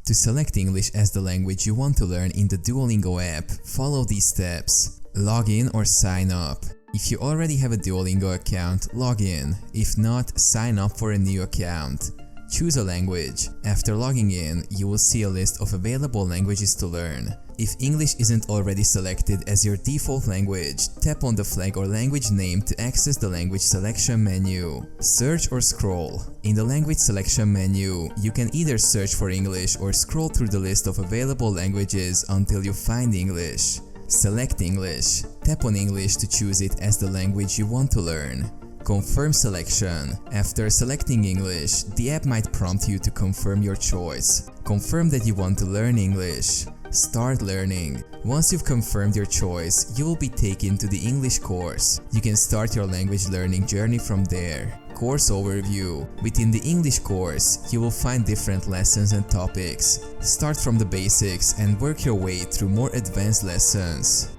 To select English as the language you want to learn in the Duolingo app, follow these steps. Log in or sign up. If you already have a Duolingo account, log in. If not, sign up for a new account. Choose a language. After logging in, you will see a list of available languages to learn. If English isn't already selected as your default language, tap on the flag or language name to access the language selection menu. Search or scroll. In the language selection menu, you can either search for English or scroll through the list of available languages until you find English. Select English. Tap on English to choose it as the language you want to learn. Confirm selection. After selecting English, the app might prompt you to confirm your choice. Confirm that you want to learn English. Start learning. Once you've confirmed your choice, you will be taken to the English course. You can start your language learning journey from there. Course overview. Within the English course, you will find different lessons and topics. Start from the basics and work your way through more advanced lessons.